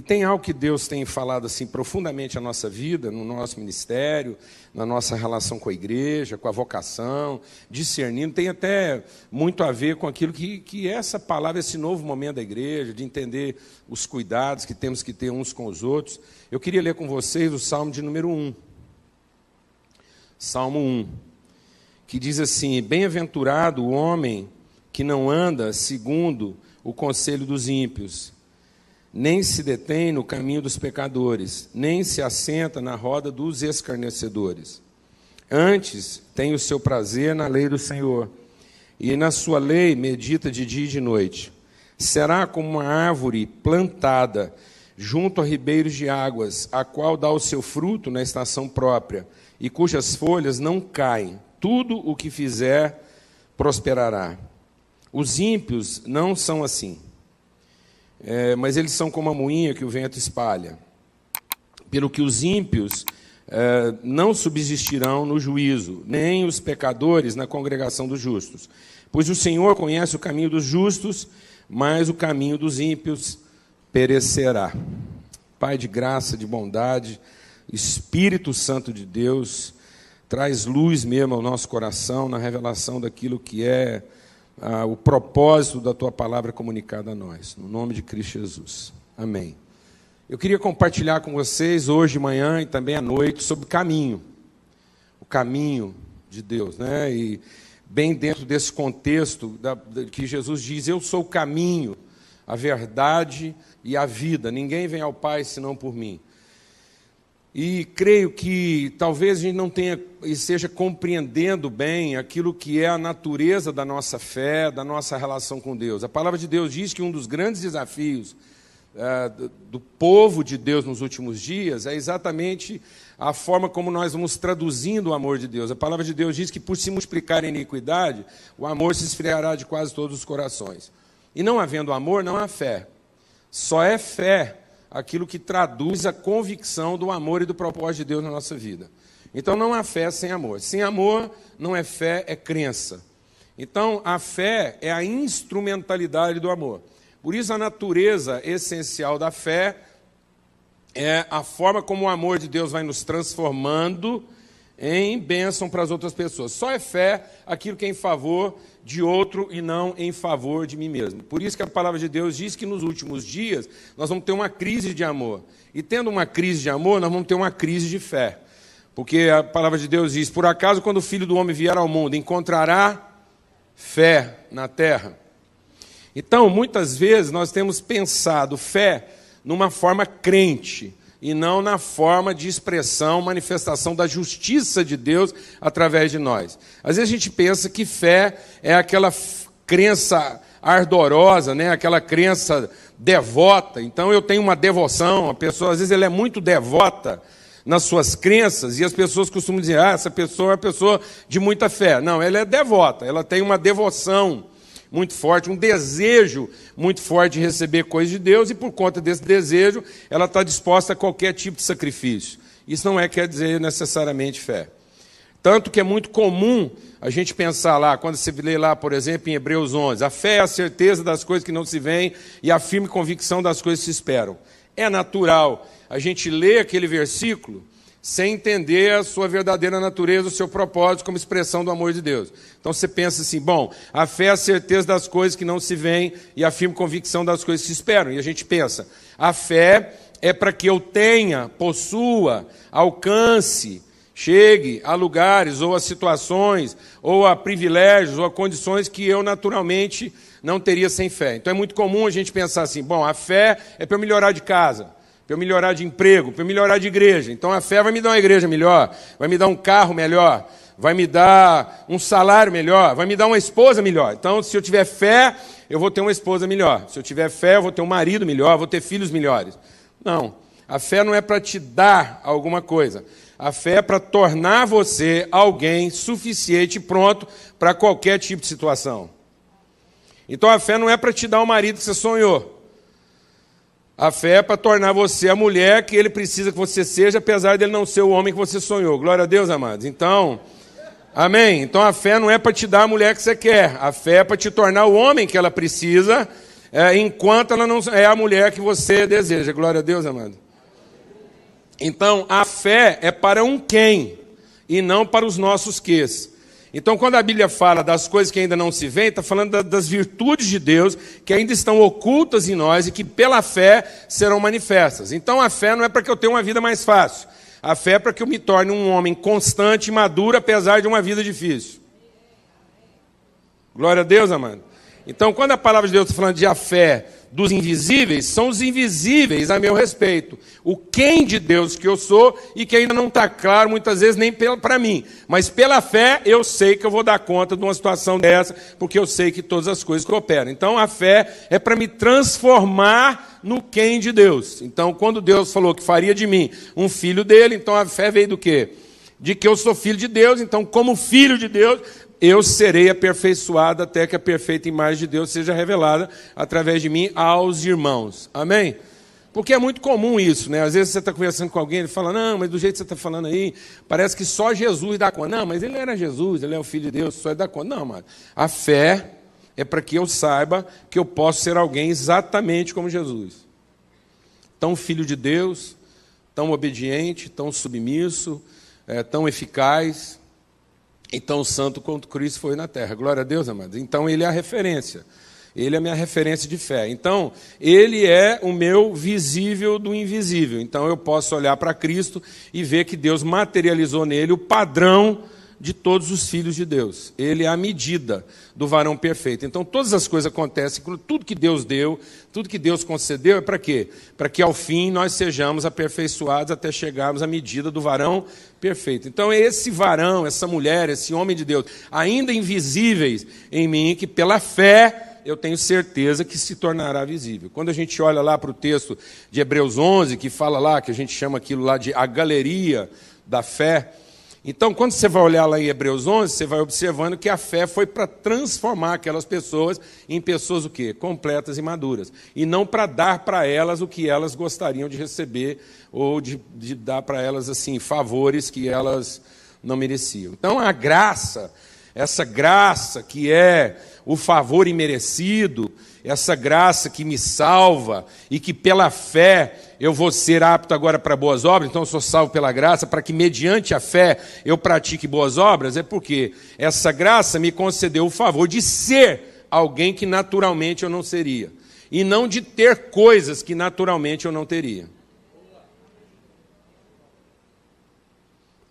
E tem algo que Deus tem falado assim profundamente à nossa vida, no nosso ministério, na nossa relação com a igreja, com a vocação, discernindo, tem até muito a ver com aquilo que é essa palavra, esse novo momento da igreja, de entender os cuidados que temos que ter uns com os outros. Eu queria ler com vocês o Salmo de número 1. Salmo 1, que diz assim: bem-aventurado o homem que não anda segundo o conselho dos ímpios, nem se detém no caminho dos pecadores, nem se assenta na roda dos escarnecedores. Antes tem o seu prazer na lei do Senhor, e na sua lei medita de dia e de noite. Será como uma árvore plantada junto a ribeiros de águas, a qual dá o seu fruto na estação própria, e cujas folhas não caem. Tudo o que fizer prosperará. Os ímpios não são assim. Mas eles são como a moinha que o vento espalha. Pelo que os ímpios não subsistirão no juízo, nem os pecadores na congregação dos justos. Pois o Senhor conhece o caminho dos justos, mas o caminho dos ímpios perecerá. Pai de graça, de bondade, Espírito Santo de Deus, traz luz mesmo ao nosso coração na revelação daquilo que é o propósito da Tua palavra comunicada a nós, no nome de Cristo Jesus. Amém. Eu queria compartilhar com vocês hoje de manhã e também à noite sobre caminho, o caminho de Deus, né? E bem dentro desse contexto que Jesus diz: eu sou o caminho, a verdade e a vida, ninguém vem ao Pai senão por mim. E creio que talvez a gente não tenha e esteja compreendendo bem aquilo que é a natureza da nossa fé, da nossa relação com Deus. A palavra de Deus diz que um dos grandes desafios do povo de Deus nos últimos dias é exatamente a forma como nós vamos traduzindo o amor de Deus. A palavra de Deus diz que por se multiplicar a iniquidade, o amor se esfriará de quase todos os corações. E não havendo amor, não há fé. Só é fé aquilo que traduz a convicção do amor e do propósito de Deus na nossa vida. Então não há fé sem amor. Sem amor não é fé, é crença. Então a fé é a instrumentalidade do amor. Por isso a natureza essencial da fé é a forma como o amor de Deus vai nos transformando em bênção para as outras pessoas. Só é fé aquilo que é em favor de outro e não em favor de mim mesmo. Por isso que a palavra de Deus diz que nos últimos dias nós vamos ter uma crise de amor. E tendo uma crise de amor, nós vamos ter uma crise de fé. Porque a palavra de Deus diz: por acaso quando o Filho do Homem vier ao mundo, encontrará fé na terra? Então, muitas vezes nós temos pensado fé numa forma crente, e não na forma de expressão, manifestação da justiça de Deus através de nós. Às vezes a gente pensa que fé é aquela crença ardorosa, né? Aquela crença devota. Então eu tenho uma devoção, a pessoa às vezes ela é muito devota nas suas crenças, e as pessoas costumam dizer: essa pessoa é uma pessoa de muita fé. Não, ela é devota, ela tem uma devoção muito forte, um desejo muito forte de receber coisas de Deus, e por conta desse desejo, ela está disposta a qualquer tipo de sacrifício. Isso não quer dizer necessariamente fé. Tanto que é muito comum a gente pensar lá, quando você lê lá, por exemplo, em Hebreus 11, a fé é a certeza das coisas que não se veem e a firme convicção das coisas que se esperam. É natural a gente ler aquele versículo sem entender a sua verdadeira natureza, o seu propósito como expressão do amor de Deus. Então você pensa assim: bom, a fé é a certeza das coisas que não se veem e a firme convicção das coisas que se esperam. E a gente pensa, a fé é para que eu tenha, possua, alcance, chegue a lugares ou a situações, ou a privilégios, ou a condições que eu naturalmente não teria sem fé. Então é muito comum a gente pensar assim: bom, a fé é para eu melhorar de casa, para eu melhorar de emprego, para eu melhorar de igreja. Então a fé vai me dar uma igreja melhor, vai me dar um carro melhor, vai me dar um salário melhor, vai me dar uma esposa melhor. Então, se eu tiver fé, eu vou ter uma esposa melhor. Se eu tiver fé, eu vou ter um marido melhor, vou ter filhos melhores. Não, a fé não é para te dar alguma coisa. A fé é para tornar você alguém suficiente e pronto para qualquer tipo de situação. Então a fé não é para te dar o marido que você sonhou. A fé é para tornar você a mulher que ele precisa que você seja, apesar de ele não ser o homem que você sonhou. Glória a Deus, amados. Então, amém. Então a fé não é para te dar a mulher que você quer. A fé é para te tornar o homem que ela precisa enquanto ela não é a mulher que você deseja. Glória a Deus, amado. Então, a fé é para um quem, e não para os nossos quês. Então, quando a Bíblia fala das coisas que ainda não se veem, está falando das virtudes de Deus que ainda estão ocultas em nós e que pela fé serão manifestas. Então, a fé não é para que eu tenha uma vida mais fácil. A fé é para que eu me torne um homem constante e maduro, apesar de uma vida difícil. Glória a Deus, amado. Então, quando a palavra de Deus está falando de a fé dos invisíveis, são os invisíveis a meu respeito. O quem de Deus que eu sou e que ainda não está claro, muitas vezes, nem para mim. Mas pela fé, eu sei que eu vou dar conta de uma situação dessa, porque eu sei que todas as coisas cooperam. Então, a fé é para me transformar no quem de Deus. Então, quando Deus falou que faria de mim um filho dele, então a fé veio do quê? De que eu sou filho de Deus, então, como filho de Deus, eu serei aperfeiçoado até que a perfeita imagem de Deus seja revelada através de mim aos irmãos. Amém? Porque é muito comum isso, né? Às vezes você está conversando com alguém, ele fala, não, mas do jeito que você está falando aí, parece que só Jesus dá conta. Não, mas ele era Jesus, ele é o Filho de Deus, só ele dá conta. Não, mano. A fé é para que eu saiba que eu posso ser alguém exatamente como Jesus. Tão filho de Deus, tão obediente, tão submisso, tão eficaz, e tão santo quanto Cristo foi na terra. Glória a Deus, amados. Então, ele é a referência. Ele é a minha referência de fé. Então, ele é o meu visível do invisível. Então, eu posso olhar para Cristo e ver que Deus materializou nele o padrão de todos os filhos de Deus. Ele é a medida do varão perfeito. Então, todas as coisas acontecem, tudo que Deus deu, tudo que Deus concedeu, é para quê? Para que, ao fim, nós sejamos aperfeiçoados até chegarmos à medida do varão perfeito. Então, é esse varão, essa mulher, esse homem de Deus, ainda invisíveis em mim, que pela fé eu tenho certeza que se tornará visível. Quando a gente olha lá para o texto de Hebreus 11, que fala lá, que a gente chama aquilo lá de a galeria da fé. Então, quando você vai olhar lá em Hebreus 11, você vai observando que a fé foi para transformar aquelas pessoas em pessoas o quê? Completas e maduras. E não para dar para elas o que elas gostariam de receber ou de dar para elas assim favores que elas não mereciam. Então, a graça, essa graça que é o favor imerecido, essa graça que me salva e que pela fé eu vou ser apto agora para boas obras, então eu sou salvo pela graça, para que mediante a fé eu pratique boas obras, é porque essa graça me concedeu o favor de ser alguém que naturalmente eu não seria, e não de ter coisas que naturalmente eu não teria.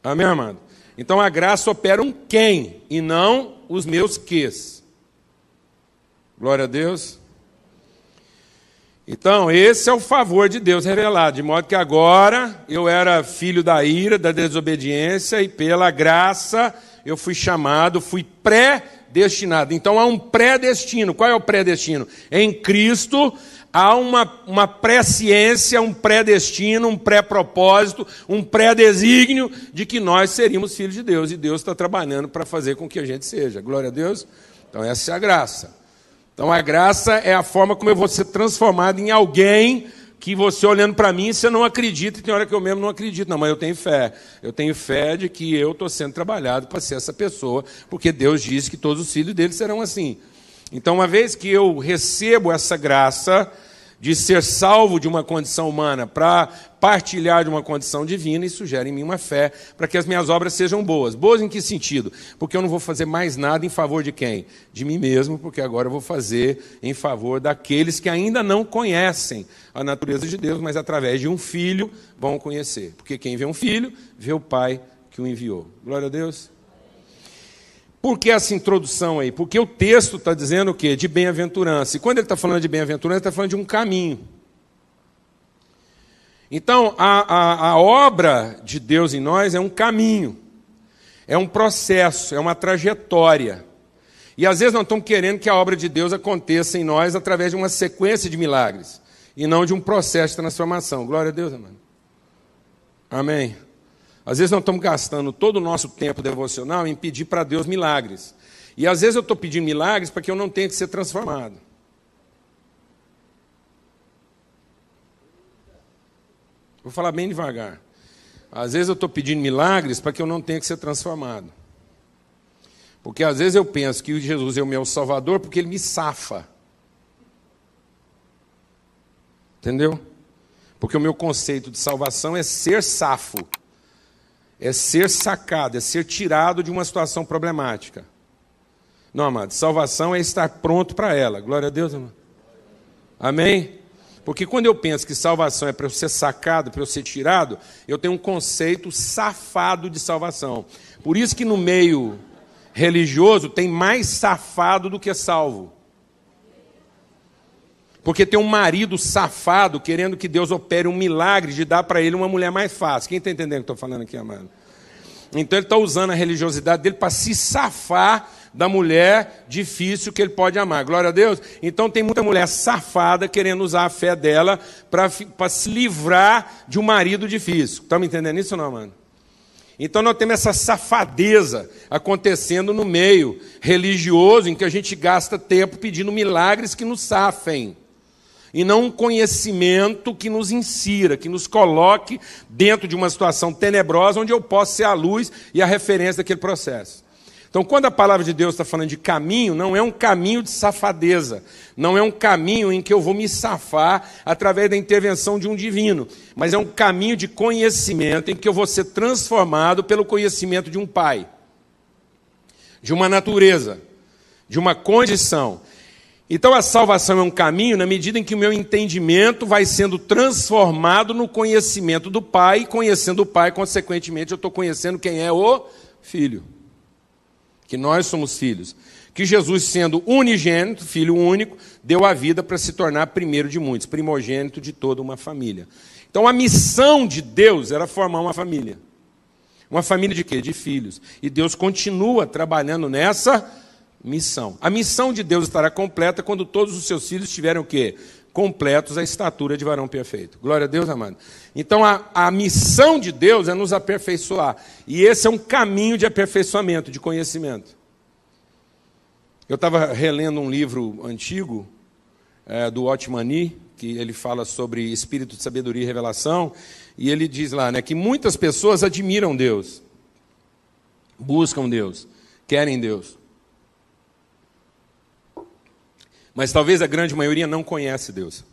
Amém, amado? Então a graça opera um quem, e não os meus quês. Glória a Deus. Então, esse é o favor de Deus revelado, de modo que agora eu era filho da ira, da desobediência, e pela graça eu fui chamado, fui predestinado. Então, há um predestino. Qual é o predestino? Em Cristo há uma presciência, um predestino, um pré-propósito, um pré-desígnio de que nós seríamos filhos de Deus, e Deus está trabalhando para fazer com que a gente seja. Glória a Deus. Então, essa é a graça. Então, a graça é a forma como eu vou ser transformado em alguém que você olhando para mim, você não acredita, e tem hora que eu mesmo não acredito. Não, mas eu tenho fé. Eu tenho fé de que eu estou sendo trabalhado para ser essa pessoa, porque Deus diz que todos os filhos dele serão assim. Então, uma vez que eu recebo essa graça de ser salvo de uma condição humana para partilhar de uma condição divina, isso gera em mim uma fé para que as minhas obras sejam boas. Boas em que sentido? Porque eu não vou fazer mais nada em favor de quem? De mim mesmo, porque agora eu vou fazer em favor daqueles que ainda não conhecem a natureza de Deus, mas através de um filho vão conhecer. Porque quem vê um filho, vê o Pai que o enviou. Glória a Deus. Por que essa introdução aí? Porque o texto está dizendo o quê? De bem-aventurança. E quando ele está falando de bem-aventurança, ele está falando de um caminho. Então, a obra de Deus em nós é um caminho, é um processo, é uma trajetória. E às vezes nós estamos querendo que a obra de Deus aconteça em nós através de uma sequência de milagres, e não de um processo de transformação. Glória a Deus, amado. Amém. Às vezes nós estamos gastando todo o nosso tempo devocional em pedir para Deus milagres. E às vezes eu estou pedindo milagres para que eu não tenha que ser transformado. Vou falar bem devagar. Às vezes eu estou pedindo milagres para que eu não tenha que ser transformado. Porque às vezes eu penso que Jesus é o meu Salvador porque Ele me safa. Entendeu? Porque o meu conceito de salvação é ser safo, é ser sacado, é ser tirado de uma situação problemática. Não, amado, salvação é estar pronto para ela. Glória a Deus, amado. Amém? Porque quando eu penso que salvação é para eu ser sacado, para eu ser tirado, eu tenho um conceito safado de salvação. Por isso que no meio religioso tem mais safado do que salvo. Porque tem um marido safado querendo que Deus opere um milagre de dar para ele uma mulher mais fácil. Quem está entendendo o que eu estou falando aqui, amado? Então ele está usando a religiosidade dele para se safar da mulher difícil que ele pode amar. Glória a Deus. Então tem muita mulher safada querendo usar a fé dela para se livrar de um marido difícil. Estão me entendendo isso ou não, mano? Então nós temos essa safadeza acontecendo no meio religioso, em que a gente gasta tempo pedindo milagres que nos safem. E não um conhecimento que nos insira, que nos coloque dentro de uma situação tenebrosa, onde eu posso ser a luz e a referência daquele processo. Então, quando a palavra de Deus está falando de caminho, não é um caminho de safadeza, não é um caminho em que eu vou me safar através da intervenção de um divino, mas é um caminho de conhecimento em que eu vou ser transformado pelo conhecimento de um pai, de uma natureza, de uma condição. Então, a salvação é um caminho na medida em que o meu entendimento vai sendo transformado no conhecimento do pai, e conhecendo o pai, consequentemente, eu estou conhecendo quem é o filho. Que nós somos filhos, que Jesus, sendo unigênito, filho único, deu a vida para se tornar primeiro de muitos, primogênito de toda uma família. Então a missão de Deus era formar uma família. Uma família de quê? De filhos. E Deus continua trabalhando nessa missão. A missão de Deus estará completa quando todos os seus filhos tiverem o quê? Completos à estatura de varão perfeito. Glória a Deus, amado. Então, a missão de Deus é nos aperfeiçoar. E esse é um caminho de aperfeiçoamento, de conhecimento. Eu estava relendo um livro antigo, do Otmani, que ele fala sobre espírito de sabedoria e revelação, e ele diz lá, né, que muitas pessoas admiram Deus, buscam Deus, querem Deus. Mas talvez a grande maioria não conhece Deus.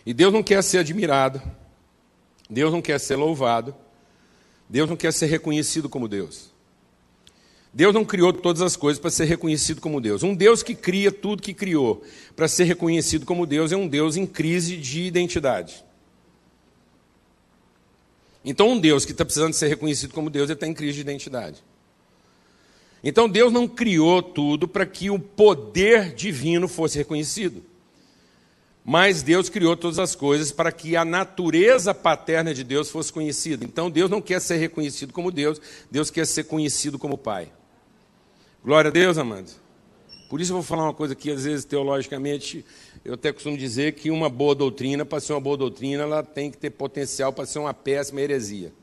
E Deus não quer ser admirado, Deus não quer ser louvado, Deus não quer ser reconhecido como Deus. Deus não criou todas as coisas para ser reconhecido como Deus. Um Deus que cria tudo que criou para ser reconhecido como Deus é um Deus em crise de identidade. Então um Deus que está precisando ser reconhecido como Deus, ele está em crise de identidade. Então Deus não criou tudo para que o poder divino fosse reconhecido. Mas Deus criou todas as coisas para que a natureza paterna de Deus fosse conhecida. Então Deus não quer ser reconhecido como Deus, Deus quer ser conhecido como Pai. Glória a Deus, amados. Por isso eu vou falar uma coisa que, às vezes, teologicamente, eu até costumo dizer que uma boa doutrina, para ser uma boa doutrina, ela tem que ter potencial para ser uma péssima heresia.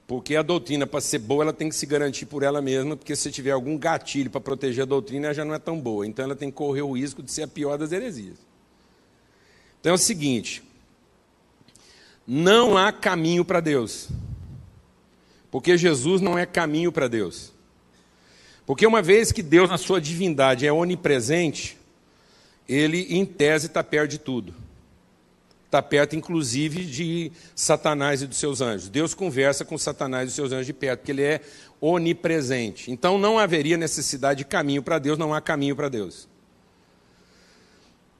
Porque a doutrina, para ser boa, ela tem que se garantir por ela mesma, porque se tiver algum gatilho para proteger a doutrina, ela já não é tão boa. Então ela tem que correr o risco de ser a pior das heresias. Então é o seguinte, não há caminho para Deus. Porque Jesus não é caminho para Deus. Porque uma vez que Deus, na sua divindade, é onipresente, ele, em tese, está perto de tudo. Está perto, inclusive, de Satanás e dos seus anjos. Deus conversa com Satanás e dos seus anjos de perto, porque ele é onipresente. Então, não haveria necessidade de caminho para Deus, não há caminho para Deus.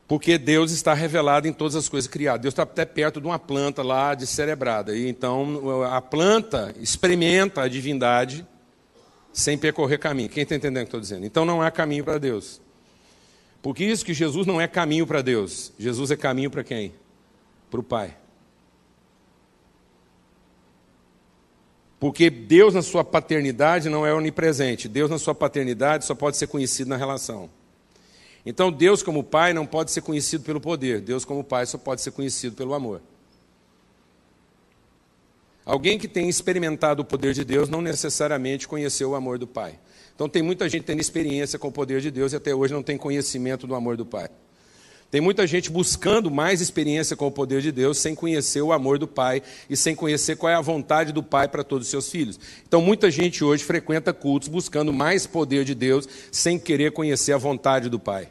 Porque Deus está revelado em todas as coisas criadas. Deus está até perto de uma planta lá descerebrada. E então, a planta experimenta a divindade sem percorrer caminho. Quem está entendendo o que estou dizendo? Então, não há caminho para Deus. Porque isso que Jesus não é caminho para Deus. Jesus é caminho para quem? Para o Pai. Porque Deus na sua paternidade não é onipresente. Deus na sua paternidade só pode ser conhecido na relação. Então Deus como Pai não pode ser conhecido pelo poder. Deus como Pai só pode ser conhecido pelo amor. Alguém que tem experimentado o poder de Deus não necessariamente conheceu o amor do Pai. Então tem muita gente tendo experiência com o poder de Deus e até hoje não tem conhecimento do amor do Pai. Tem muita gente buscando mais experiência com o poder de Deus sem conhecer o amor do Pai e sem conhecer qual é a vontade do Pai para todos os seus filhos. Então muita gente hoje frequenta cultos buscando mais poder de Deus sem querer conhecer a vontade do Pai.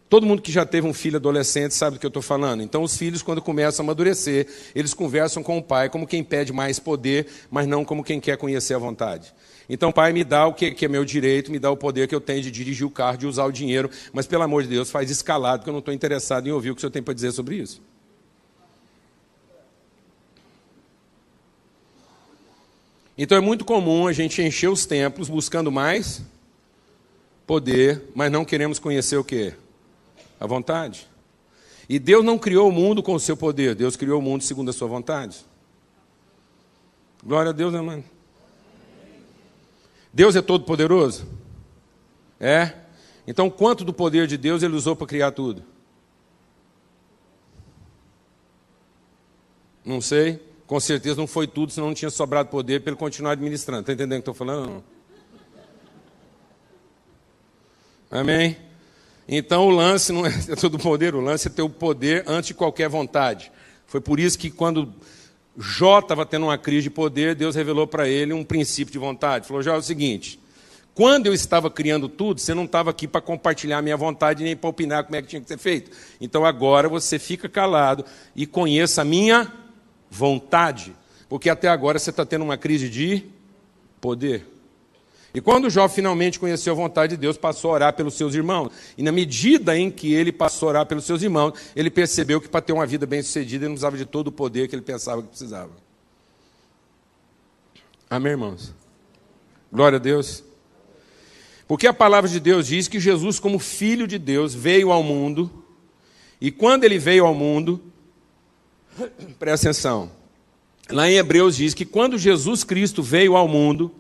Todo mundo que já teve um filho adolescente sabe do que eu estou falando. Então, os filhos, quando começam a amadurecer, eles conversam com o pai como quem pede mais poder, mas não como quem quer conhecer a vontade. Então, pai, me dá o que é meu direito, me dá o poder que eu tenho de dirigir o carro, de usar o dinheiro, mas, pelo amor de Deus, faz escalado, porque eu não estou interessado em ouvir o que o senhor tem para dizer sobre isso. Então, é muito comum a gente encher os templos buscando mais poder, mas não queremos conhecer o quê? A vontade. E Deus não criou o mundo com o seu poder, Deus criou o mundo segundo a sua vontade. Glória a Deus, amado. Deus é todo poderoso? É? Então, quanto do poder de Deus Ele usou para criar tudo? Não sei. Com certeza não foi tudo, senão não tinha sobrado poder para Ele continuar administrando. Está entendendo o que estou falando? Não? Amém? Então, o lance não é ter todo o poder, o lance é ter o poder antes de qualquer vontade. Foi por isso que quando Jó estava tendo uma crise de poder, Deus revelou para ele um princípio de vontade. Falou, Jó, é o seguinte, quando eu estava criando tudo, você não estava aqui para compartilhar a minha vontade, nem para opinar como é que tinha que ser feito. Então agora você fica calado e conheça a minha vontade. Porque até agora você está tendo uma crise de poder. E quando Jó finalmente conheceu a vontade de Deus, passou a orar pelos seus irmãos. E na medida em que ele passou a orar pelos seus irmãos, ele percebeu que para ter uma vida bem-sucedida, ele não precisava de todo o poder que ele pensava que precisava. Amém, irmãos? Glória a Deus. Porque a palavra de Deus diz que Jesus, como Filho de Deus, veio ao mundo. E quando ele veio ao mundo, presta atenção, lá em Hebreus diz que quando Jesus Cristo veio ao mundo,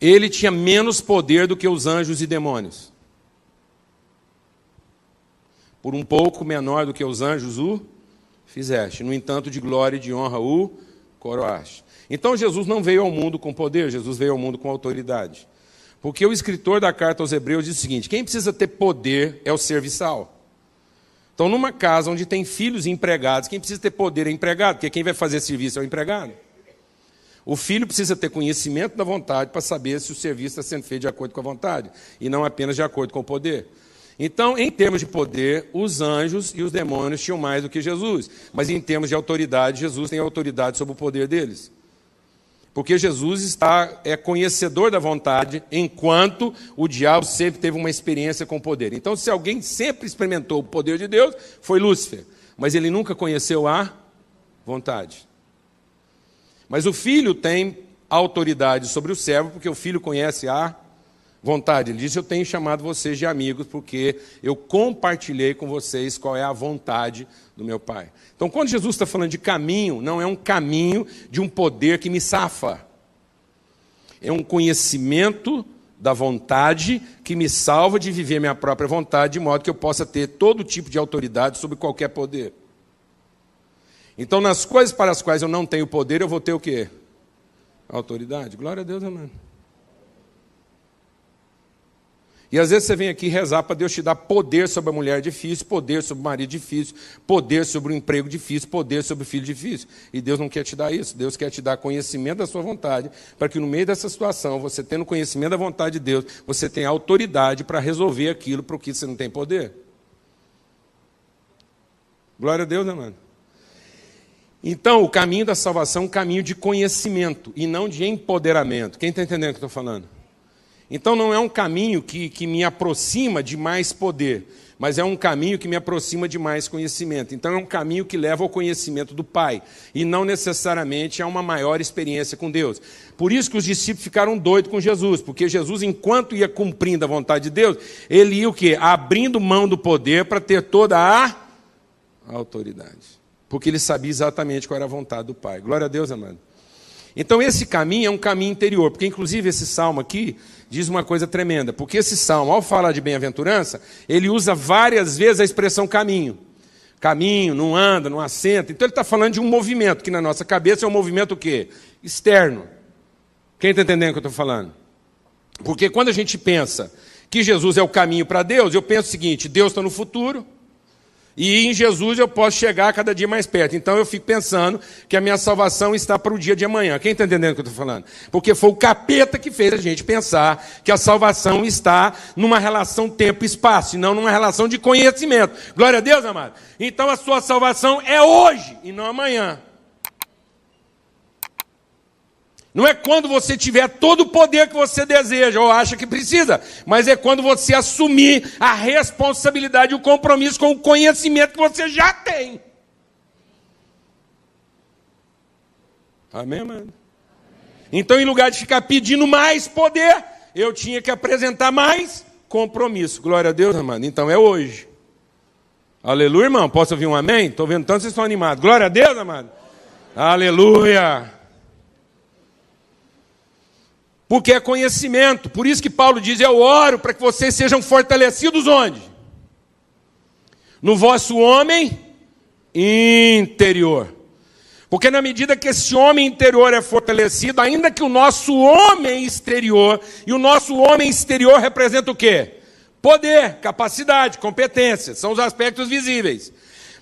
ele tinha menos poder do que os anjos e demônios. Por um pouco menor do que os anjos o fizeste. No entanto, de glória e de honra o coroaste. Então, Jesus não veio ao mundo com poder, Jesus veio ao mundo com autoridade. Porque o escritor da carta aos Hebreus diz o seguinte, quem precisa ter poder é o serviçal. Então, numa casa onde tem filhos e empregados, quem precisa ter poder é empregado, porque quem vai fazer serviço é o empregado. O filho precisa ter conhecimento da vontade para saber se o serviço está sendo feito de acordo com a vontade, e não apenas de acordo com o poder. Então, em termos de poder, os anjos e os demônios tinham mais do que Jesus. Mas em termos de autoridade, Jesus tem autoridade sobre o poder deles. Porque Jesus é conhecedor da vontade, enquanto o diabo sempre teve uma experiência com o poder. Então, se alguém sempre experimentou o poder de Deus, foi Lúcifer. Mas ele nunca conheceu a vontade. Mas o filho tem autoridade sobre o servo, porque o filho conhece a vontade. Ele diz, eu tenho chamado vocês de amigos, porque eu compartilhei com vocês qual é a vontade do meu Pai. Então, quando Jesus está falando de caminho, não é um caminho de um poder que me safa. É um conhecimento da vontade que me salva de viver minha própria vontade, de modo que eu possa ter todo tipo de autoridade sobre qualquer poder. Então, nas coisas para as quais eu não tenho poder, eu vou ter o quê? Autoridade. Glória a Deus, amém. E às vezes você vem aqui rezar para Deus te dar poder sobre a mulher difícil, poder sobre o marido difícil, poder sobre o emprego difícil, poder sobre o filho difícil. E Deus não quer te dar isso. Deus quer te dar conhecimento da sua vontade, para que no meio dessa situação, você tendo conhecimento da vontade de Deus, você tenha autoridade para resolver aquilo para o que você não tem poder. Glória a Deus, amado. Então, o caminho da salvação é um caminho de conhecimento e não de empoderamento. Quem está entendendo o que eu estou falando? Então, não é um caminho que me aproxima de mais poder, mas é um caminho que me aproxima de mais conhecimento. Então, é um caminho que leva ao conhecimento do Pai e não necessariamente a uma maior experiência com Deus. Por isso que os discípulos ficaram doidos com Jesus, porque Jesus, enquanto ia cumprindo a vontade de Deus, ele ia o quê? Abrindo mão do poder para ter toda a autoridade. Porque ele sabia exatamente qual era a vontade do Pai. Glória a Deus, amado. Então, esse caminho é um caminho interior, porque, inclusive, esse salmo aqui diz uma coisa tremenda, porque esse salmo, ao falar de bem-aventurança, ele usa várias vezes a expressão caminho. Caminho, não anda, não assenta. Então, ele está falando de um movimento, que na nossa cabeça é um movimento o quê? Externo. Quem está entendendo o que eu estou falando? Porque quando a gente pensa que Jesus é o caminho para Deus, eu penso o seguinte, Deus está no futuro, E em Jesus eu posso chegar cada dia mais perto. Então eu fico pensando que a minha salvação está para o dia de amanhã. Quem está entendendo o que eu estou falando? Porque foi o capeta que fez a gente pensar que a salvação está numa relação tempo-espaço, e não numa relação de conhecimento. Glória a Deus, amado. Então a sua salvação é hoje e não amanhã. Não é quando você tiver todo o poder que você deseja ou acha que precisa, mas é quando você assumir a responsabilidade e o compromisso com o conhecimento que você já tem. Amém, mano? Então, em lugar de ficar pedindo mais poder, eu tinha que apresentar mais compromisso. Glória a Deus, amado. Então é hoje. Aleluia, irmão. Posso ouvir um amém? Estou vendo tanto vocês estão animados. Glória a Deus, amado. Aleluia. Porque é conhecimento. Por isso que Paulo diz, eu oro para que vocês sejam fortalecidos onde? No vosso homem interior. Porque na medida que esse homem interior é fortalecido, ainda que o nosso homem exterior, e o nosso homem exterior representa o quê? Poder, capacidade, competência, são os aspectos visíveis.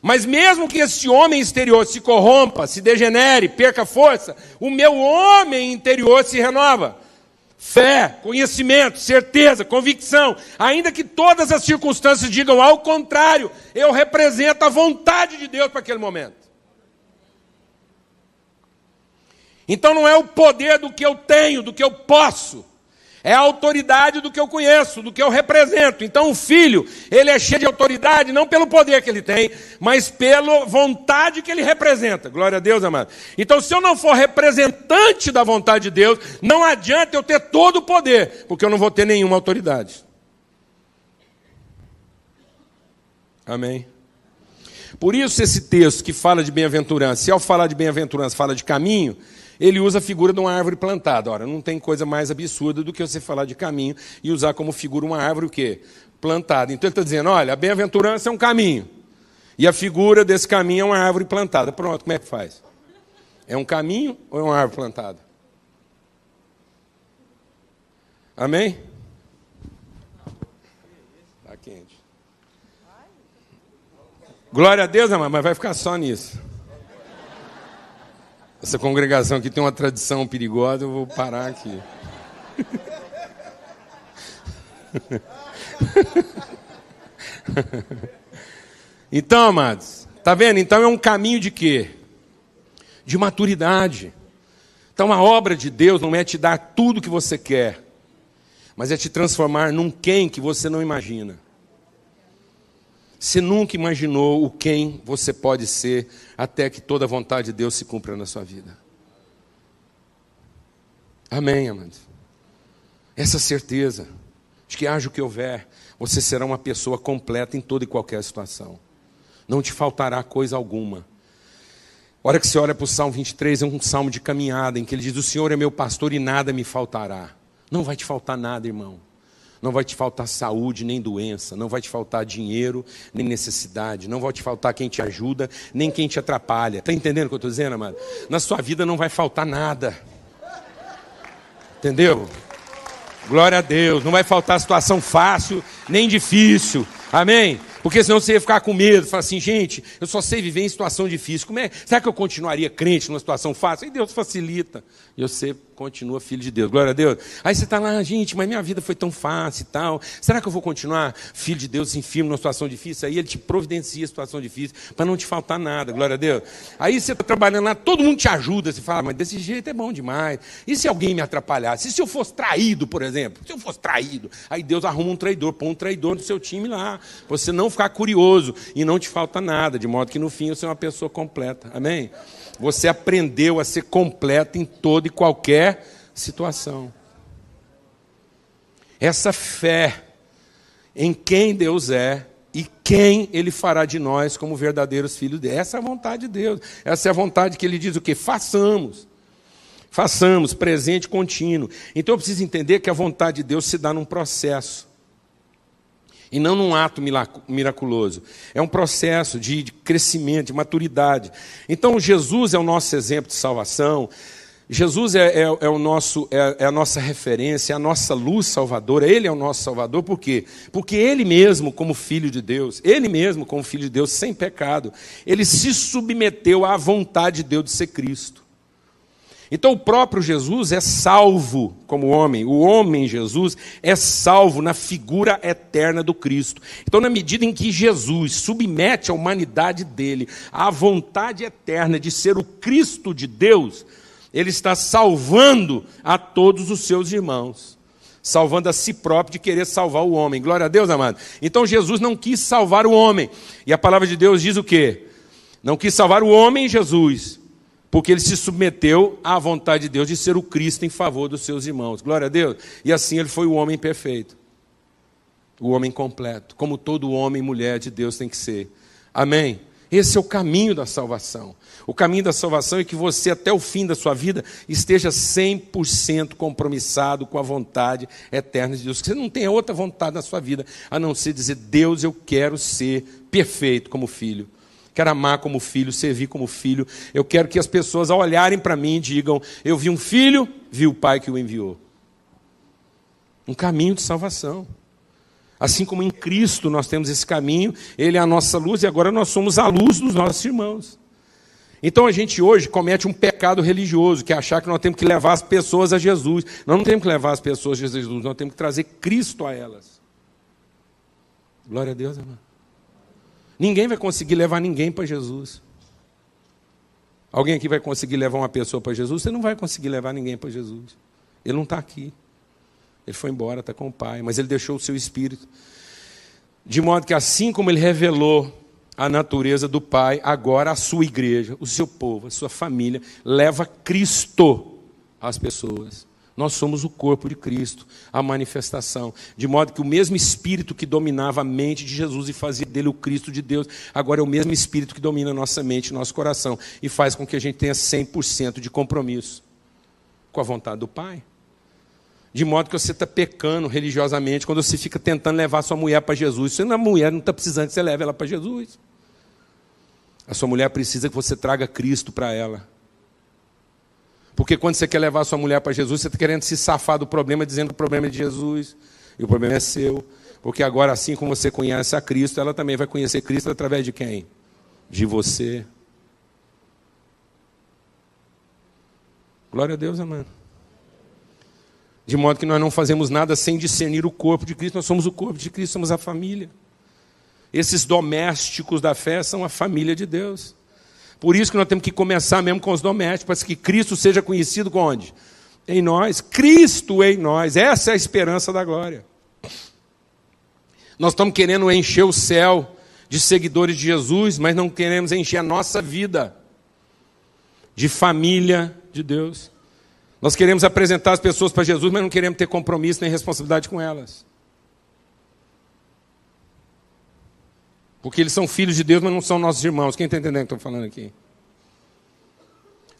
Mas mesmo que esse homem exterior se corrompa, se degenere, perca força, o meu homem interior se renova. Fé, conhecimento, certeza, convicção, ainda que todas as circunstâncias digam ao contrário, eu represento a vontade de Deus para aquele momento. Então não é o poder do que eu tenho, do que eu posso, é a autoridade do que eu conheço, do que eu represento. Então o filho, ele é cheio de autoridade, não pelo poder que ele tem, mas pela vontade que ele representa. Glória a Deus, amado. Então se eu não for representante da vontade de Deus, não adianta eu ter todo o poder, porque eu não vou ter nenhuma autoridade. Amém? Por isso esse texto que fala de bem-aventurança, se ao falar de bem-aventurança fala de caminho, ele usa a figura de uma árvore plantada. Ora, não tem coisa mais absurda do que você falar de caminho e usar como figura uma árvore o quê? Plantada. Então ele está dizendo, olha, a bem-aventurança é um caminho. E a figura desse caminho é uma árvore plantada. Pronto, como é que faz? É um caminho ou é uma árvore plantada? Amém? Está quente. Glória a Deus, amado, mas vai ficar só nisso. Essa congregação aqui tem uma tradição perigosa, eu vou parar aqui. Então, amados, está vendo? Então é um caminho de quê? De maturidade. Então a obra de Deus não é te dar tudo o que você quer, mas é te transformar num quem que você não imagina. Você nunca imaginou o quem você pode ser até que toda a vontade de Deus se cumpra na sua vida. Amém, amados? Essa certeza de que haja o que houver, você será uma pessoa completa em toda e qualquer situação. Não te faltará coisa alguma. A hora que você olha para o Salmo 23, é um salmo de caminhada, em que ele diz, o Senhor é meu pastor e nada me faltará. Não vai te faltar nada, irmão. Não vai te faltar saúde, nem doença. Não vai te faltar dinheiro, nem necessidade. Não vai te faltar quem te ajuda, nem quem te atrapalha. Está entendendo o que eu estou dizendo, amado? Na sua vida não vai faltar nada. Entendeu? Glória a Deus. Não vai faltar situação fácil, nem difícil. Amém? Porque senão você ia ficar com medo, falar assim, gente, eu só sei viver em situação difícil. Como é? Será que eu continuaria crente numa situação fácil? Aí Deus facilita. E você continua filho de Deus. Glória a Deus. Aí você está lá, gente, mas minha vida foi tão fácil e tal. Será que eu vou continuar filho de Deus assim, firme numa situação difícil? Aí Ele te providencia a situação difícil para não te faltar nada. Glória a Deus. Aí você está trabalhando lá, todo mundo te ajuda. Você fala, mas desse jeito é bom demais. E se alguém me atrapalhasse? E se eu fosse traído, por exemplo? Se eu fosse traído? Aí Deus arruma um traidor, põe um traidor no seu time lá. Para você não ficar curioso e não te falta nada. De modo que no fim você é uma pessoa completa. Amém? Você aprendeu a ser completo em toda e qualquer situação. Essa fé em quem Deus é e quem Ele fará de nós como verdadeiros filhos dele. Essa é a vontade de Deus. Essa é a vontade que Ele diz o quê? Façamos. Façamos, presente contínuo. Então eu preciso entender que a vontade de Deus se dá num processo. E não num ato miraculoso. É um processo de crescimento, de maturidade. Então Jesus é o nosso exemplo de salvação. Jesus é a nossa referência, é a nossa luz salvadora. Ele é o nosso Salvador, por quê? Porque Ele mesmo, como Filho de Deus, sem pecado, Ele se submeteu à vontade de Deus de ser Cristo. Então o próprio Jesus é salvo como homem. O homem Jesus é salvo na figura eterna do Cristo. Então, na medida em que Jesus submete a humanidade dele à vontade eterna de ser o Cristo de Deus, ele está salvando a todos os seus irmãos, salvando a si próprio de querer salvar o homem. Glória a Deus, amado. Então Jesus não quis salvar o homem. E a palavra de Deus diz o quê? Não quis salvar o homem, Jesus, porque ele se submeteu à vontade de Deus de ser o Cristo em favor dos seus irmãos. Glória a Deus. E assim ele foi o homem perfeito, o homem completo, como todo homem e mulher de Deus tem que ser. Amém? Esse é o caminho da salvação. O caminho da salvação é que você, até o fim da sua vida, esteja 100% compromissado com a vontade eterna de Deus. Que você não tenha outra vontade na sua vida, a não ser dizer: Deus, eu quero ser perfeito como filho. Quero amar como filho, servir como filho. Eu quero que as pessoas, ao olharem para mim, digam: eu vi um filho, vi o Pai que o enviou. Um caminho de salvação. Assim como em Cristo nós temos esse caminho, Ele é a nossa luz e agora nós somos a luz dos nossos irmãos. Então a gente hoje comete um pecado religioso, que é achar que nós temos que levar as pessoas a Jesus. Nós não temos que levar as pessoas a Jesus, nós temos que trazer Cristo a elas. Glória a Deus, irmão. Ninguém vai conseguir levar ninguém para Jesus. Alguém aqui vai conseguir levar uma pessoa para Jesus? Você não vai conseguir levar ninguém para Jesus. Ele não está aqui. Ele foi embora, está com o Pai, mas Ele deixou o seu Espírito. De modo que assim como Ele revelou a natureza do Pai, agora a sua igreja, o seu povo, a sua família, leva Cristo às pessoas. Nós somos o corpo de Cristo, a manifestação. De modo que o mesmo Espírito que dominava a mente de Jesus e fazia dele o Cristo de Deus, agora é o mesmo Espírito que domina a nossa mente e nosso coração e faz com que a gente tenha 100% de compromisso com a vontade do Pai. De modo que você está pecando religiosamente quando você fica tentando levar sua mulher para Jesus. Você não é mulher, não está precisando que você leve ela para Jesus. A sua mulher precisa que você traga Cristo para ela. Porque quando você quer levar sua mulher para Jesus, você está querendo se safar do problema, dizendo que o problema é de Jesus. E o problema é seu. Porque agora, assim como você conhece a Cristo, ela também vai conhecer Cristo através de quem? De você. Glória a Deus, amado. De modo que nós não fazemos nada sem discernir o corpo de Cristo. Nós somos o corpo de Cristo, somos a família. Esses domésticos da fé são a família de Deus. Por isso que nós temos que começar mesmo com os domésticos, para que Cristo seja conhecido onde? Em nós. Cristo em nós. Essa é a esperança da glória. Nós estamos querendo encher o céu de seguidores de Jesus, mas não queremos encher a nossa vida de família de Deus. Nós queremos apresentar as pessoas para Jesus, mas não queremos ter compromisso nem responsabilidade com elas. Porque eles são filhos de Deus, mas não são nossos irmãos. Quem está entendendo o que eu estou falando aqui?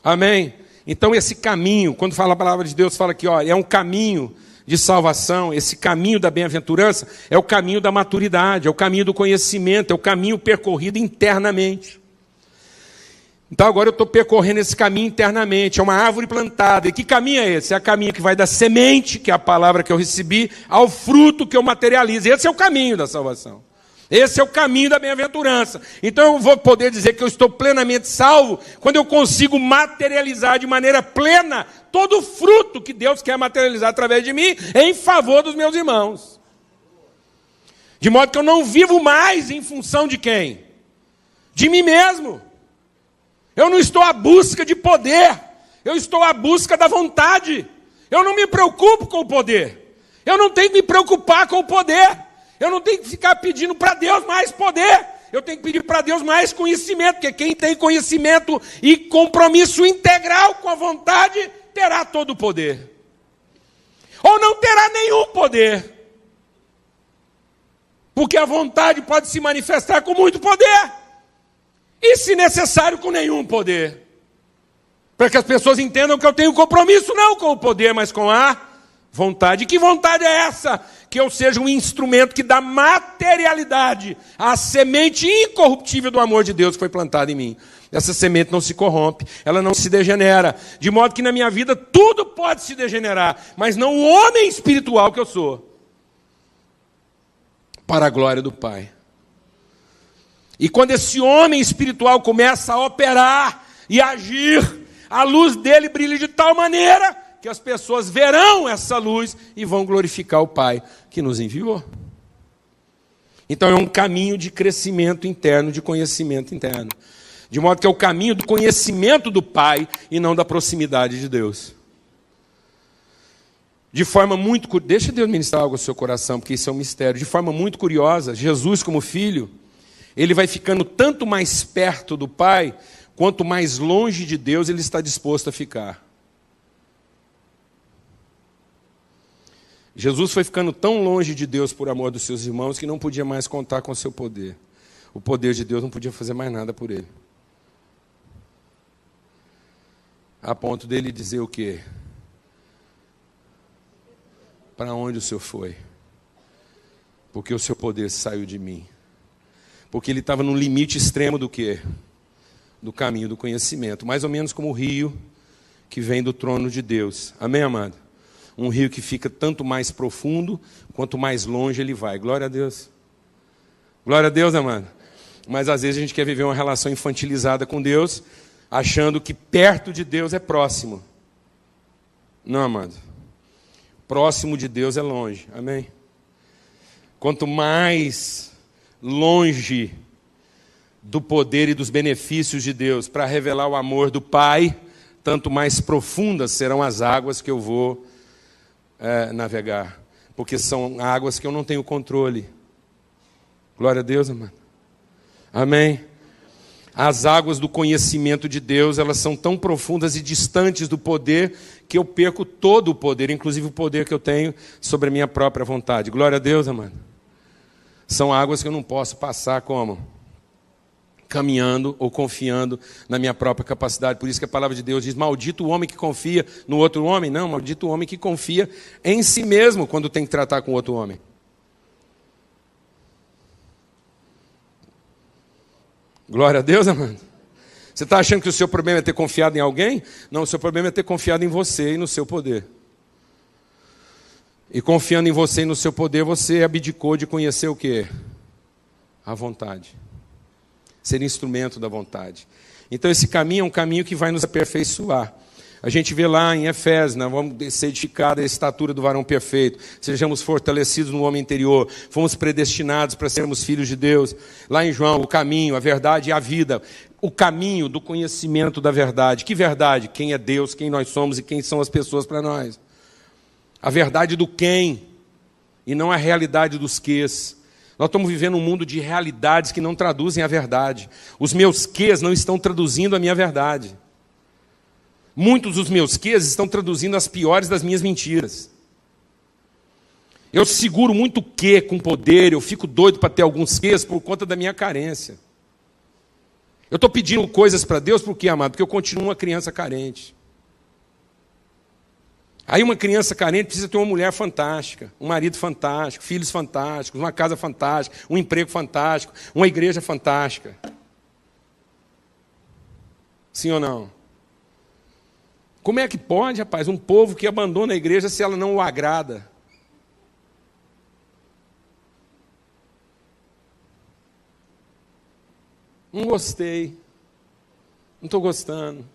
Amém? Então esse caminho, quando fala a palavra de Deus, fala aqui, ó, é um caminho de salvação. Esse caminho da bem-aventurança é o caminho da maturidade, é o caminho do conhecimento, é o caminho percorrido internamente. Então agora eu estou percorrendo esse caminho internamente, é uma árvore plantada. E que caminho é esse? É o caminho que vai da semente, que é a palavra que eu recebi, ao fruto que eu materializo. Esse é o caminho da salvação. Esse é o caminho da bem-aventurança. Então eu vou poder dizer que eu estou plenamente salvo quando eu consigo materializar de maneira plena todo o fruto que Deus quer materializar através de mim em favor dos meus irmãos. De modo que eu não vivo mais em função de quem? De mim mesmo. Eu não estou à busca de poder, eu estou à busca da vontade. Eu não me preocupo com o poder. Eu não tenho que me preocupar com o poder. Eu não tenho que ficar pedindo para Deus mais poder. Eu tenho que pedir para Deus mais conhecimento, porque quem tem conhecimento e compromisso integral com a vontade, terá todo o poder. Ou não terá nenhum poder. Porque a vontade pode se manifestar com muito poder. E, se necessário, com nenhum poder. Para que as pessoas entendam que eu tenho compromisso não com o poder, mas com a vontade. Que vontade é essa que eu seja um instrumento que dá materialidade à semente incorruptível do amor de Deus que foi plantada em mim. Essa semente não se corrompe, ela não se degenera, de modo que na minha vida tudo pode se degenerar, mas não o homem espiritual que eu sou, para a glória do Pai. E quando esse homem espiritual começa a operar e agir, a luz dele brilha de tal maneira que as pessoas verão essa luz e vão glorificar o Pai que nos enviou. Então é um caminho de crescimento interno, de conhecimento interno. De modo que é o caminho do conhecimento do Pai e não da proximidade de Deus. De forma muito... Deixa Deus ministrar algo ao seu coração, porque isso é um mistério. De forma muito curiosa, Jesus como filho, ele vai ficando tanto mais perto do Pai, quanto mais longe de Deus ele está disposto a ficar. Jesus foi ficando tão longe de Deus por amor dos seus irmãos que não podia mais contar com o seu poder. O poder de Deus não podia fazer mais nada por ele. A ponto dele dizer o quê? Para onde o Senhor foi? Porque o seu poder saiu de mim. Porque ele estava no limite extremo do quê? Do caminho do conhecimento. Mais ou menos como o rio que vem do trono de Deus. Amém, amado? Um rio que fica tanto mais profundo, quanto mais longe ele vai. Glória a Deus. Glória a Deus, amado. Mas às vezes a gente quer viver uma relação infantilizada com Deus, achando que perto de Deus é próximo. Não, amado. Próximo de Deus é longe. Amém? Quanto mais longe do poder e dos benefícios de Deus para revelar o amor do Pai, tanto mais profundas serão as águas que eu vou navegar. Porque são águas que eu não tenho controle. Glória a Deus, amado. Amém? As águas do conhecimento de Deus, elas são tão profundas e distantes do poder que eu perco todo o poder, inclusive o poder que eu tenho sobre a minha própria vontade. Glória a Deus, amado. São águas que eu não posso passar como? Caminhando ou confiando na minha própria capacidade. Por isso que a palavra de Deus diz, maldito o homem que confia no outro homem. Não, maldito o homem que confia em si mesmo quando tem que tratar com outro homem. Glória a Deus, amado. Você está achando que o seu problema é ter confiado em alguém? Não, o seu problema é ter confiado em você e no seu poder. E confiando em você e no seu poder, você abdicou de conhecer o quê? A vontade. Ser instrumento da vontade. Então esse caminho é um caminho que vai nos aperfeiçoar. A gente vê lá em Efésios, né? Vamos ser edificados a estatura do varão perfeito, sejamos fortalecidos no homem interior, fomos predestinados para sermos filhos de Deus. Lá em João, o caminho, a verdade e a vida, o caminho do conhecimento da verdade. Que verdade? Quem é Deus, quem nós somos e quem são as pessoas para nós. A verdade do quem e não a realidade dos quês. Nós estamos vivendo um mundo de realidades que não traduzem a verdade. Os meus quês não estão traduzindo a minha verdade. Muitos dos meus quês estão traduzindo as piores das minhas mentiras. Eu seguro muito quê com poder, eu fico doido para ter alguns quês por conta da minha carência. Eu estou pedindo coisas para Deus por quê, amado? Porque eu continuo uma criança carente. Aí uma criança carente precisa ter uma mulher fantástica, um marido fantástico, filhos fantásticos, uma casa fantástica, um emprego fantástico, uma igreja fantástica. Sim ou não? Como é que pode, rapaz, um povo que abandona a igreja se ela não o agrada? Não gostei. Não estou gostando.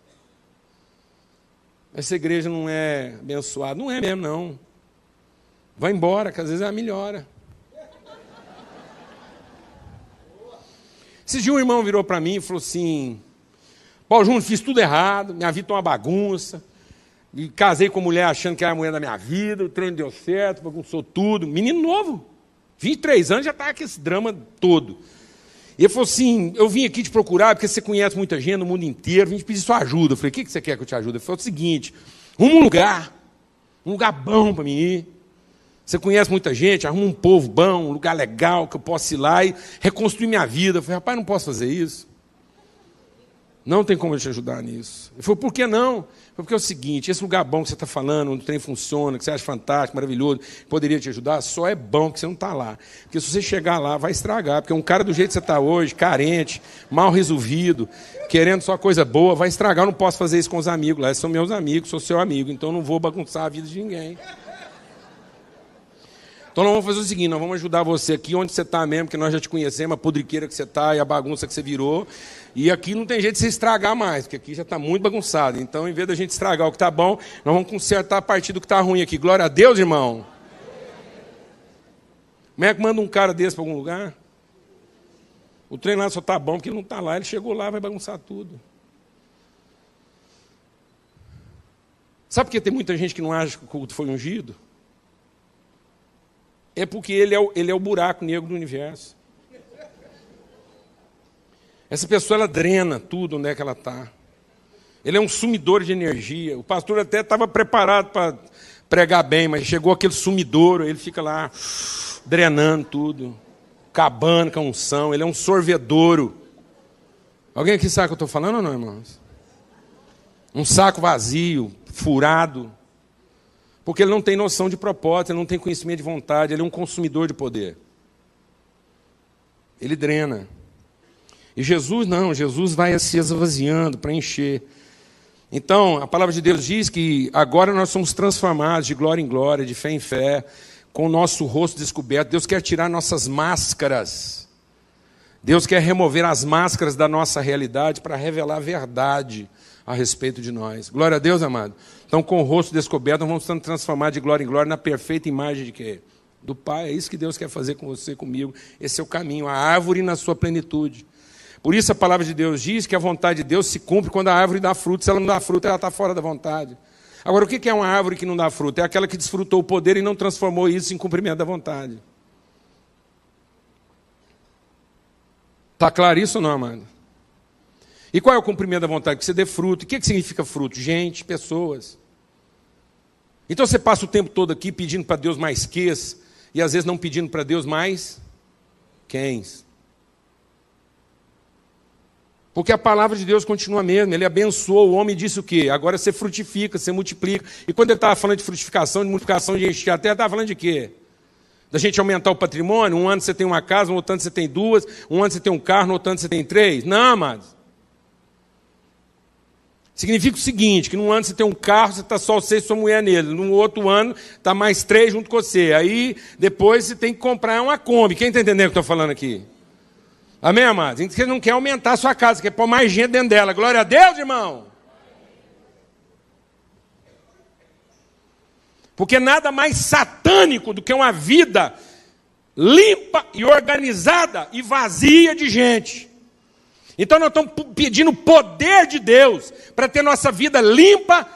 Essa igreja não é abençoada. Não é mesmo, não. Vai embora, que às vezes ela melhora. Esse dia um irmão virou para mim e falou assim, Paulo Júnior, fiz tudo errado, minha vida está uma bagunça, e casei com mulher achando que era a mulher da minha vida, o treino deu certo, bagunçou tudo. Menino novo, 23 anos, já está com esse drama todo. E ele falou assim, eu vim aqui te procurar porque você conhece muita gente no mundo inteiro, vim te pedir sua ajuda. Eu falei, o que você quer que eu te ajude? Ele falou o seguinte, arruma um lugar bom para mim ir. Você conhece muita gente, arruma um povo bom, um lugar legal que eu possa ir lá e reconstruir minha vida. Eu falei, rapaz, não posso fazer isso. Não tem como eu te ajudar nisso. Ele falou, por que não? Porque é o seguinte, esse lugar bom que você está falando, onde o trem funciona, que você acha fantástico, maravilhoso, poderia te ajudar, só é bom que você não está lá. Porque se você chegar lá, vai estragar. Porque um cara do jeito que você está hoje, carente, mal resolvido, querendo só coisa boa, vai estragar. Eu não posso fazer isso com os amigos lá. Eles são meus amigos, sou seu amigo, então eu não vou bagunçar a vida de ninguém. Então nós vamos fazer o seguinte, nós vamos ajudar você aqui onde você está mesmo, que nós já te conhecemos, a podriqueira que você está e a bagunça que você virou. E aqui não tem jeito de você estragar mais, porque aqui já está muito bagunçado. Então, em vez da gente estragar o que está bom, nós vamos consertar a partir do que está ruim aqui. Glória a Deus, irmão. Como é que manda um cara desse para algum lugar? O trem lá só está bom porque ele não está lá. Ele chegou lá, vai bagunçar tudo. Sabe por que tem muita gente que não acha que o culto foi ungido? É porque ele é o buraco negro do universo. Essa pessoa, ela drena tudo onde é que ela está. Ele é um sumidor de energia. O pastor até estava preparado para pregar bem, mas chegou aquele sumidouro, ele fica lá drenando tudo, acabando com a unção. Ele é um sorvedouro. Alguém aqui sabe o que eu estou falando ou não, irmãos? Um saco vazio, furado. Porque ele não tem noção de propósito, ele não tem conhecimento de vontade, ele é um consumidor de poder. Ele drena. E Jesus não, Jesus vai se esvaziando para encher. Então, a palavra de Deus diz que agora nós somos transformados de glória em glória, de fé em fé, com o nosso rosto descoberto. Deus quer tirar nossas máscaras. Deus quer remover as máscaras da nossa realidade para revelar a verdade a respeito de nós. Glória a Deus, amado. Então, com o rosto descoberto, nós vamos sendo transformados de glória em glória na perfeita imagem de quê? Do Pai. É isso que Deus quer fazer com você e comigo. Esse é o caminho, a árvore na sua plenitude. Por isso a palavra de Deus diz que a vontade de Deus se cumpre quando a árvore dá fruto. Se ela não dá fruto, ela está fora da vontade. Agora, o que é uma árvore que não dá fruto? É aquela que desfrutou o poder e não transformou isso em cumprimento da vontade. Está claro isso ou não, amado? E qual é o cumprimento da vontade? Que você dê fruto. O que significa fruto? Gente, pessoas. Então você passa o tempo todo aqui pedindo para Deus mais quês e às vezes não pedindo para Deus mais quens. Porque a palavra de Deus continua a mesma. Ele abençoou o homem e disse o quê? Agora você frutifica, você multiplica. E quando ele estava falando de frutificação, de multiplicação, de encher a terra, estava falando de quê? Da gente aumentar o patrimônio? Um ano você tem uma casa, um outro ano você tem duas, um ano você tem um carro, no outro ano você tem três. Não, amados. Significa o seguinte, que num ano você tem um carro, você está só você e sua mulher nele. No outro ano, está mais 3 junto com você. Aí, depois, você tem que comprar uma Kombi. Quem está entendendo o que eu estou falando aqui? Amém, amados? Você não quer aumentar a sua casa, você quer pôr mais gente dentro dela. Glória a Deus, irmão! Porque nada mais satânico do que uma vida limpa e organizada e vazia de gente. Então nós estamos pedindo o poder de Deus para ter nossa vida limpa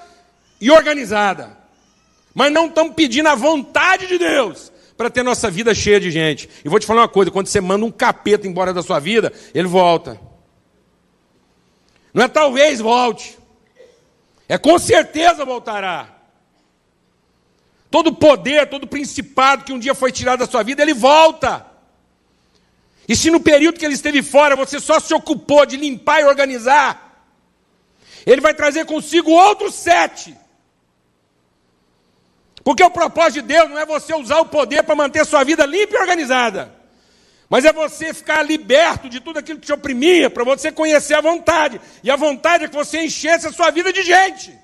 e organizada. Mas não estamos pedindo a vontade de Deus para ter nossa vida cheia de gente. E vou te falar uma coisa, quando você manda um capeta embora da sua vida, ele volta. Não é talvez volte. É com certeza voltará. Todo poder, todo principado que um dia foi tirado da sua vida, ele volta. E se no período que ele esteve fora, você só se ocupou de limpar e organizar, ele vai trazer consigo outros 7. Porque o propósito de Deus não é você usar o poder para manter sua vida limpa e organizada, mas é você ficar liberto de tudo aquilo que te oprimia, para você conhecer a vontade. E a vontade é que você enchesse a sua vida de gente,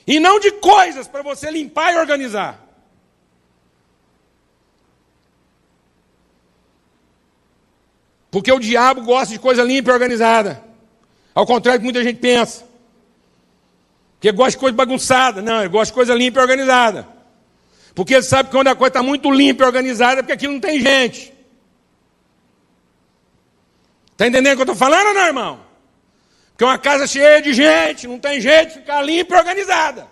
e não de coisas para você limpar e organizar. Porque o diabo gosta de coisa limpa e organizada. Ao contrário do que muita gente pensa. Porque ele gosta de coisa bagunçada. Não, ele gosta de coisa limpa e organizada. Porque ele sabe que quando a coisa está muito limpa e organizada é porque aquilo não tem gente. Está entendendo o que eu estou falando ou não, irmão? Porque uma casa cheia de gente, não tem jeito de ficar limpa e organizada.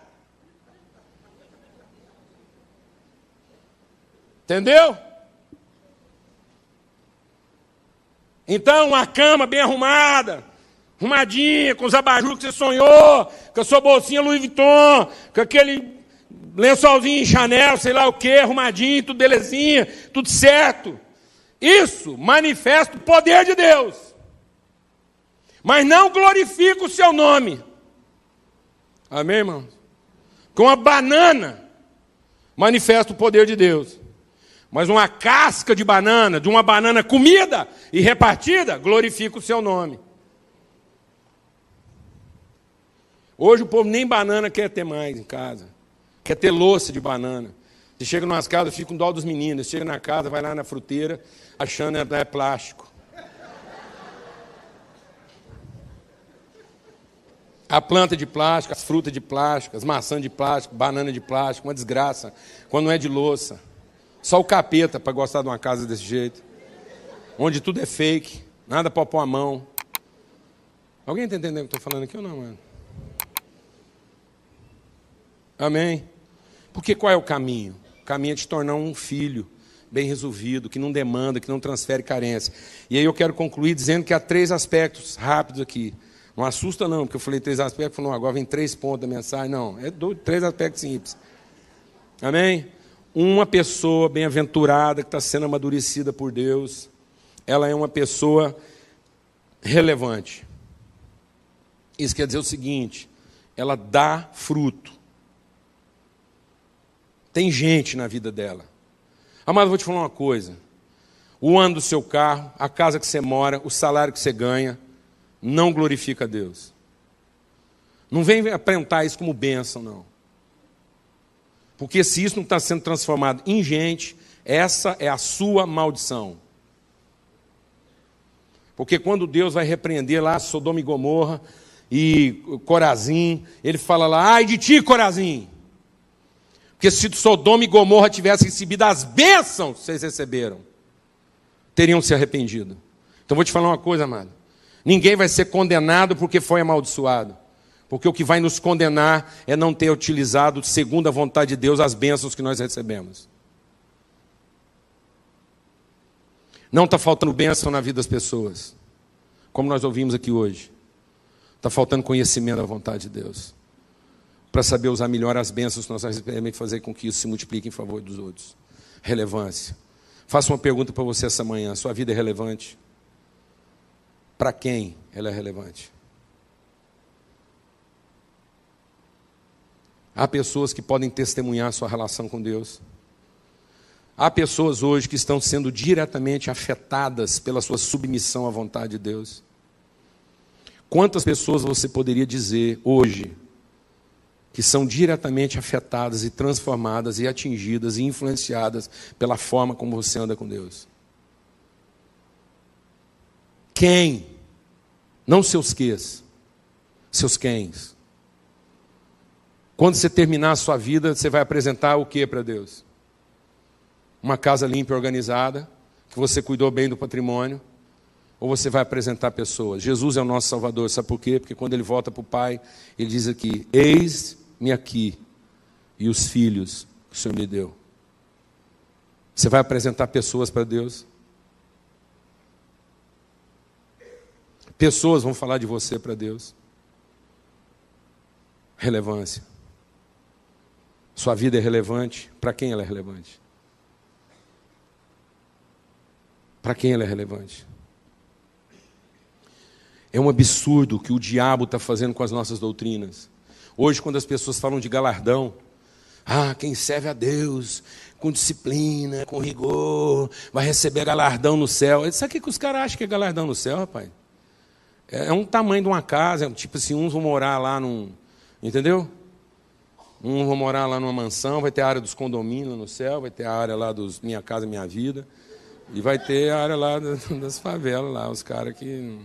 Entendeu? Então, uma cama bem arrumada, arrumadinha, com os abajur que você sonhou, com a sua bolsinha Louis Vuitton, com aquele lençolzinho Chanel, sei lá o quê, arrumadinho, tudo belezinha, tudo certo. Isso manifesta o poder de Deus. mas não glorifica o seu nome. Amém, irmãos? Com uma banana manifesta o poder de Deus. Mas uma casca de banana, de uma banana comida e repartida, glorifica o seu nome. Hoje o povo nem banana quer ter mais em casa. Quer ter louça de banana. Você chega em umas casas, fica com dó dos meninos. Chega na casa, vai lá na fruteira, achando que é plástico. A planta de plástico, as frutas de plástico, as maçãs de plástico, banana de plástico, uma desgraça. Quando não é de louça. Só o capeta para gostar de uma casa desse jeito. Onde tudo é fake, nada para pôr a mão. Alguém está entendendo o que eu estou falando aqui ou não, mano? Amém? Porque qual é o caminho? O caminho é te tornar um filho bem resolvido, que não demanda, que não transfere carência. E aí eu quero concluir dizendo que há 3 aspectos rápidos aqui. Não assusta não, porque eu falei 3 aspectos, falei, não, agora vem 3 pontos da mensagem. Não, é 3 aspectos simples. Amém? Uma pessoa bem-aventurada que está sendo amadurecida por Deus, ela é uma pessoa relevante. Isso quer dizer o seguinte, ela dá fruto. Tem gente na vida dela. Amado, eu vou te falar uma coisa. O ano do seu carro, a casa que você mora, o salário que você ganha, não glorifica a Deus. Não vem apresentar isso como bênção, não. Porque se isso não está sendo transformado em gente, essa é a sua maldição. Porque quando Deus vai repreender lá Sodoma e Gomorra e Corazim, ele fala lá, ai de ti, Corazim! Porque se Sodoma e Gomorra tivessem recebido as bênçãos que vocês receberam, teriam se arrependido. Então vou te falar uma coisa, amado. Ninguém vai ser condenado porque foi amaldiçoado. Porque o que vai nos condenar é não ter utilizado, segundo a vontade de Deus, as bênçãos que nós recebemos. Não está faltando bênção na vida das pessoas, como nós ouvimos aqui hoje. Está faltando conhecimento da vontade de Deus, para saber usar melhor as bênçãos que nós recebemos e fazer com que isso se multiplique em favor dos outros. Relevância. Faço uma pergunta para você essa manhã. Sua vida é relevante? Para quem ela é relevante? Há pessoas que podem testemunhar sua relação com Deus. Há pessoas hoje que estão sendo diretamente afetadas pela sua submissão à vontade de Deus. Quantas pessoas você poderia dizer hoje que são diretamente afetadas e transformadas e atingidas e influenciadas pela forma como você anda com Deus? Quem? Não seus quês, seus quens. Quando você terminar a sua vida, você vai apresentar o que para Deus? Uma casa limpa e organizada, que você cuidou bem do patrimônio, ou você vai apresentar pessoas? Jesus é o nosso Salvador, sabe por quê? Porque quando ele volta para o Pai, ele diz aqui, eis-me aqui e os filhos que o Senhor me deu. Você vai apresentar pessoas para Deus? Pessoas vão falar de você para Deus. Relevância. Sua vida é relevante? Para quem ela é relevante? Para quem ela é relevante? É um absurdo o que o diabo está fazendo com as nossas doutrinas. Hoje, quando as pessoas falam de galardão, quem serve a Deus com disciplina, com rigor, vai receber galardão no céu. Sabe o que os caras acham que é galardão no céu, rapaz? É um tamanho de uma casa, tipo assim, uns vão morar lá num... Entendeu? Uns vão morar lá numa mansão, vai ter a área dos condomínios lá no céu, vai ter a área lá dos Minha Casa Minha Vida, e vai ter a área lá das favelas, lá, os caras que...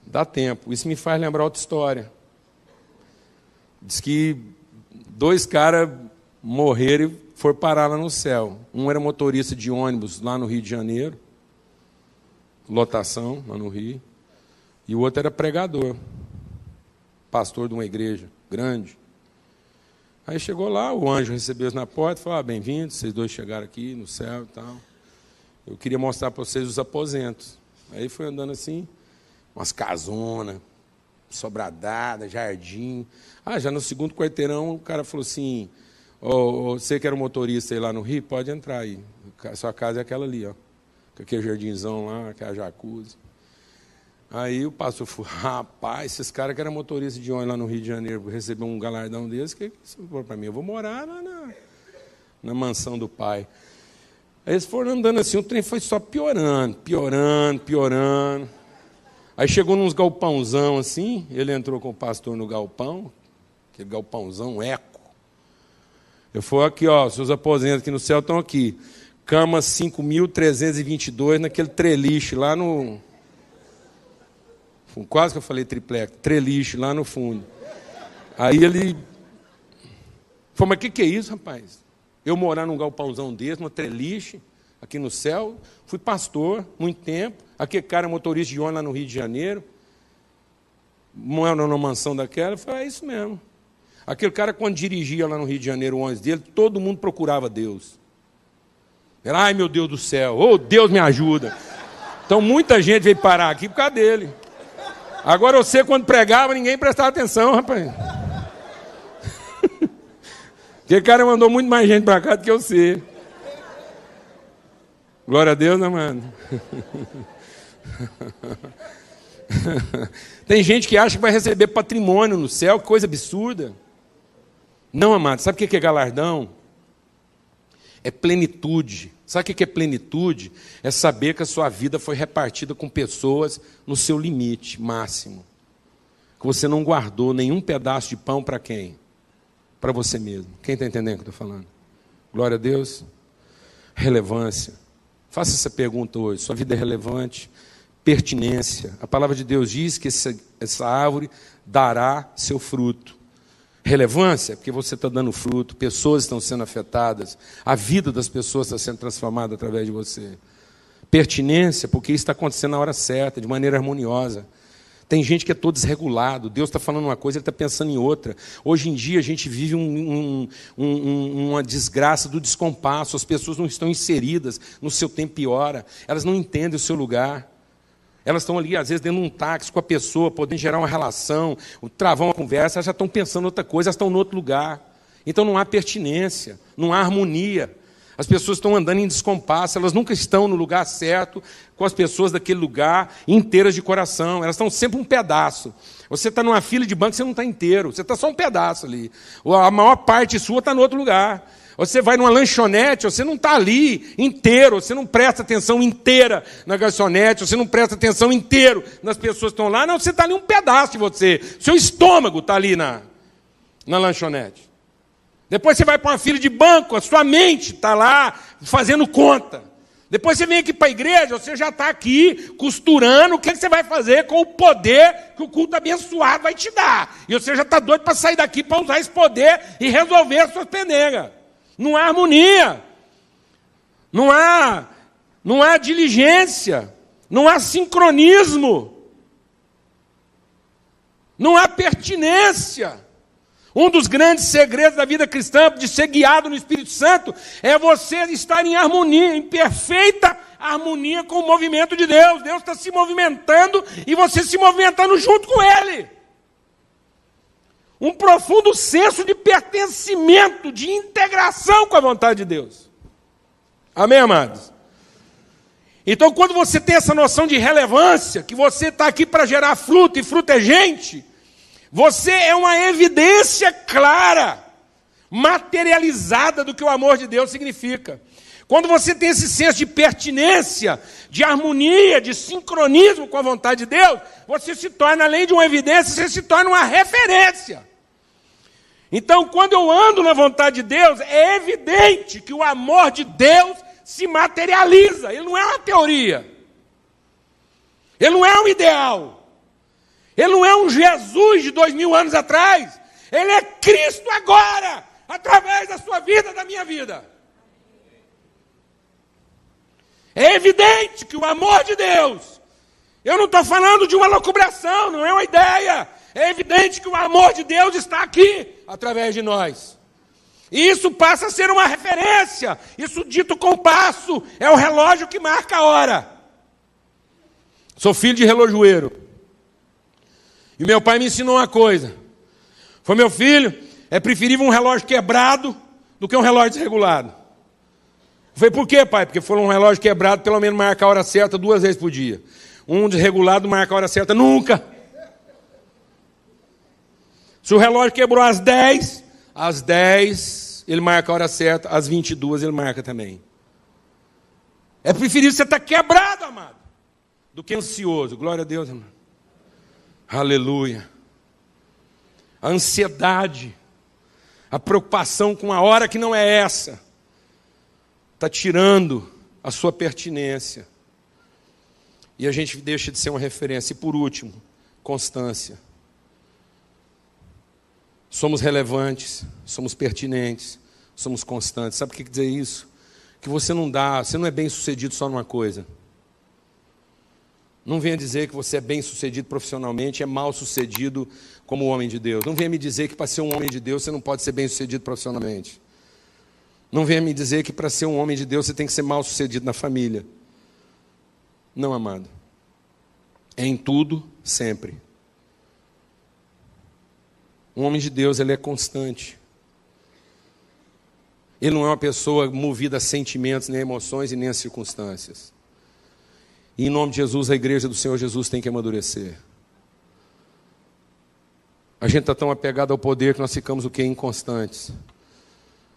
Dá tempo. Isso me faz lembrar outra história. Diz que 2 caras morreram e foram parar lá no céu. Um era motorista de ônibus lá no Rio de Janeiro, lotação lá no Rio, e o outro era pregador, pastor de uma igreja grande. Aí chegou lá, o anjo recebeu eles na porta e falou, bem-vindos, vocês 2 chegaram aqui no céu e tal. Eu queria mostrar para vocês os aposentos. Aí foi andando assim, umas casonas, sobradada, jardim. Já no segundo quarteirão, o cara falou assim, você que era um motorista aí lá no Rio, pode entrar aí. Sua casa é aquela ali, ó. Com aquele jardinzão lá, aquela jacuzzi. Aí o pastor falou, rapaz, esses caras que eram motoristas de ônibus lá no Rio de Janeiro, receber um galardão desse, que isso for para mim? Eu vou morar lá na mansão do pai. Aí eles foram andando assim, o trem foi só piorando. Aí chegou nos galpãozão assim, ele entrou com o pastor no galpão, aquele galpãozão, eco. Eu falei, aqui, ó, seus aposentos aqui no céu estão aqui. Cama 5.322 naquele treliche lá no... Quase que eu falei triplex, treliche lá no fundo. Aí ele falou, mas o que é isso, rapaz? Eu morar num galpãozão desse, numa treliche, aqui no céu, fui pastor muito tempo, aquele cara motorista de ônibus lá no Rio de Janeiro, mora numa mansão daquela, eu falei, é isso mesmo. Aquele cara, quando dirigia lá no Rio de Janeiro o ônibus dele, todo mundo procurava Deus. Era, ai meu Deus do céu, oh Deus me ajuda. Então muita gente veio parar aqui por causa dele. Agora você, quando pregava, ninguém prestava atenção, rapaz. Aquele cara mandou muito mais gente para cá do que você. Glória a Deus, né, mano? Tem gente que acha que vai receber patrimônio no céu, que coisa absurda. Não, amado, sabe o que é galardão? É plenitude. Sabe o que é plenitude? É saber que a sua vida foi repartida com pessoas no seu limite máximo. Que você não guardou nenhum pedaço de pão para quem? Para você mesmo. Quem está entendendo o que eu estou falando? Glória a Deus. Relevância. Faça essa pergunta hoje. Sua vida é relevante? Pertinência. A palavra de Deus diz que essa árvore dará seu fruto. Relevância, porque você está dando fruto, pessoas estão sendo afetadas, a vida das pessoas está sendo transformada através de você. Pertinência, porque isso está acontecendo na hora certa, de maneira harmoniosa. Tem gente que é todo desregulado, Deus está falando uma coisa, ele está pensando em outra. Hoje em dia a gente vive uma desgraça do descompasso, as pessoas não estão inseridas no seu tempo e hora, elas não entendem o seu lugar. Elas estão ali, às vezes, dentro de um táxi com a pessoa, podendo gerar uma relação, travar uma conversa, elas já estão pensando em outra coisa, elas estão em outro lugar. Então não há pertinência, não há harmonia. As pessoas estão andando em descompasso, elas nunca estão no lugar certo, com as pessoas daquele lugar, inteiras de coração. Elas estão sempre um pedaço. Você está numa fila de banco, você não está inteiro, você está só um pedaço ali. A maior parte sua está no outro lugar. Você vai numa lanchonete, você não está ali inteiro, você não presta atenção inteira na garçonete, você não presta atenção inteiro nas pessoas que estão lá, não, você está ali um pedaço de você. Seu estômago está ali na lanchonete. Depois você vai para uma fila de banco, a sua mente está lá fazendo conta. Depois você vem aqui para a igreja, você já está aqui costurando o que você vai fazer com o poder que o culto abençoado vai te dar. E você já está doido para sair daqui para usar esse poder e resolver as suas pendengas. Não há harmonia, não há diligência, não há sincronismo, não há pertinência. Um dos grandes segredos da vida cristã, de ser guiado no Espírito Santo, é você estar em harmonia, em perfeita harmonia com o movimento de Deus. Deus está se movimentando e você se movimentando junto com Ele. Um profundo senso de pertencimento, de integração com a vontade de Deus. Amém, amados? Então, quando você tem essa noção de relevância, que você está aqui para gerar fruto, e fruto é gente, você é uma evidência clara, materializada do que o amor de Deus significa. Quando você tem esse senso de pertinência, de harmonia, de sincronismo com a vontade de Deus, você se torna, além de uma evidência, você se torna uma referência. Então, quando eu ando na vontade de Deus, é evidente que o amor de Deus se materializa. Ele não é uma teoria. Ele não é um ideal. Ele não é um Jesus de 2000 anos atrás. Ele é Cristo agora, através da sua vida, da minha vida. É evidente que o amor de Deus, eu não estou falando de uma locubração, não é uma ideia. É evidente que o amor de Deus está aqui, através de nós. E isso passa a ser uma referência. Isso dito com passo, é o relógio que marca a hora. Sou filho de relojoeiro. E meu pai me ensinou uma coisa. Foi, meu filho, é preferível um relógio quebrado do que um relógio desregulado. Eu falei, por quê, pai? Porque foi um relógio quebrado, pelo menos marca a hora certa 2 vezes por dia. Um desregulado marca a hora certa, nunca. Se o relógio quebrou às 10 ele marca a hora certa, às 22 ele marca também. É preferível você estar quebrado, amado, do que ansioso. Glória a Deus, amado. Aleluia. A ansiedade, a preocupação com a hora que não é essa, está tirando a sua pertinência. E a gente deixa de ser uma referência. E por último, constância. Somos relevantes, somos pertinentes, somos constantes. Sabe o que quer dizer isso? Que você não é bem sucedido só numa coisa. Não venha dizer que você é bem sucedido profissionalmente, é mal sucedido como homem de Deus. Não venha me dizer que para ser um homem de Deus você não pode ser bem sucedido profissionalmente. Não venha me dizer que para ser um homem de Deus você tem que ser mal sucedido na família. Não, amado. É em tudo, sempre. Um homem de Deus, ele é constante. Ele não é uma pessoa movida a sentimentos, nem a emoções e nem a circunstâncias. E em nome de Jesus, a igreja do Senhor Jesus tem que amadurecer. A gente está tão apegado ao poder que nós ficamos o quê? Inconstantes.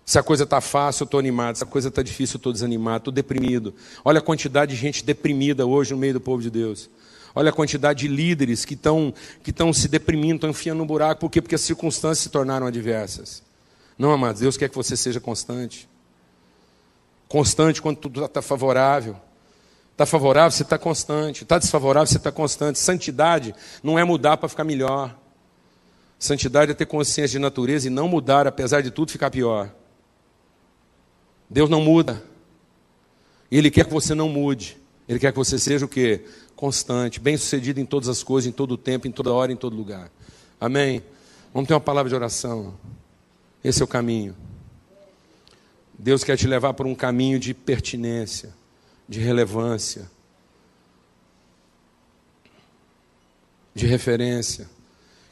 Se a coisa está fácil, eu estou animado. Se a coisa está difícil, eu estou desanimado, estou deprimido. Olha a quantidade de gente deprimida hoje no meio do povo de Deus. Olha a quantidade de líderes que estão se deprimindo, estão enfiando no buraco. Por quê? Porque as circunstâncias se tornaram adversas. Não, amados, Deus quer que você seja constante. Constante quando tudo está favorável. Está favorável, você está constante. Está desfavorável, você está constante. Santidade não é mudar para ficar melhor. Santidade é ter consciência de natureza e não mudar, apesar de tudo ficar pior. Deus não muda. Ele quer que você não mude. Ele quer que você seja o quê? Constante, bem-sucedido em todas as coisas, em todo o tempo, em toda hora, em todo lugar. Amém? Vamos ter uma palavra de oração. Esse é o caminho. Deus quer te levar por um caminho de pertinência, de relevância, de referência.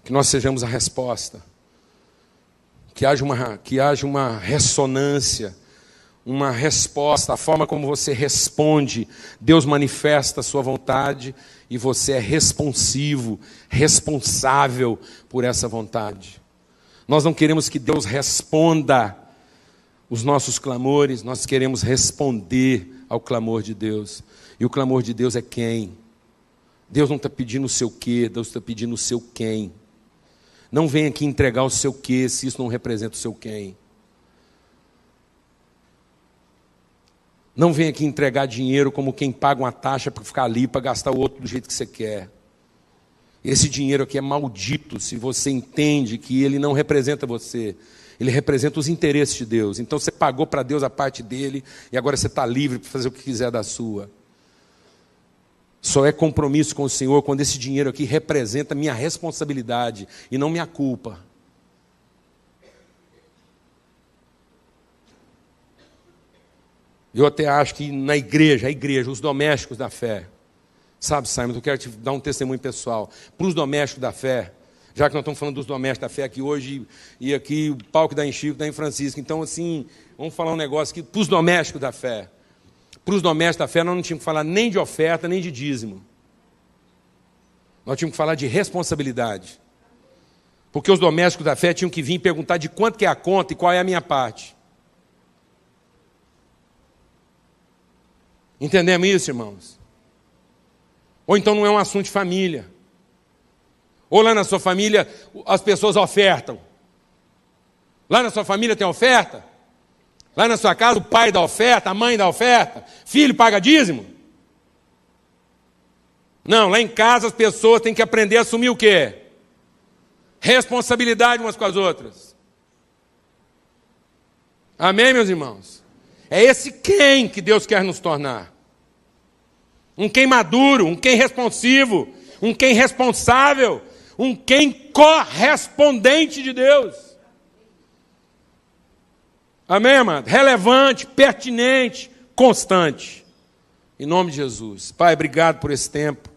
Que nós sejamos a resposta. Que haja uma ressonância, uma resposta, a forma como você responde. Deus manifesta a sua vontade e você é responsivo, responsável por essa vontade. Nós não queremos que Deus responda os nossos clamores, nós queremos responder ao clamor de Deus. E o clamor de Deus é quem? Deus não está pedindo o seu quê, Deus está pedindo o seu quem. Não venha aqui entregar o seu quê, se isso não representa o seu quem. Não venha aqui entregar dinheiro como quem paga uma taxa para ficar ali, para gastar o outro do jeito que você quer. Esse dinheiro aqui é maldito se você entende que ele não representa você. Ele representa os interesses de Deus. Então você pagou para Deus a parte dele e agora você está livre para fazer o que quiser da sua. Só é compromisso com o Senhor quando esse dinheiro aqui representa minha responsabilidade e não minha culpa. Eu até acho que na igreja, os domésticos da fé, sabe, Simon, eu quero te dar um testemunho pessoal. Para os domésticos da fé, já que nós estamos falando dos domésticos da fé aqui hoje, e aqui o palco da em Chico, da em Francisco. Então, assim, vamos falar um negócio aqui para os domésticos da fé. Para os domésticos da fé, nós não tínhamos que falar nem de oferta, nem de dízimo. Nós tínhamos que falar de responsabilidade. Porque os domésticos da fé tinham que vir perguntar de quanto que é a conta e qual é a minha parte. Entendemos isso, irmãos? Ou então não é um assunto de família. Ou lá na sua família as pessoas ofertam. Lá na sua família tem oferta? Lá na sua casa o pai dá oferta, a mãe dá oferta, filho paga dízimo? Não, lá em casa as pessoas têm que aprender a assumir o quê? Responsabilidade umas com as outras. Amém, meus irmãos? É esse quem que Deus quer nos tornar. Um quem maduro, um quem responsivo, um quem responsável, um quem correspondente de Deus. Amém, amado? Relevante, pertinente, constante. Em nome de Jesus. Pai, obrigado por esse tempo.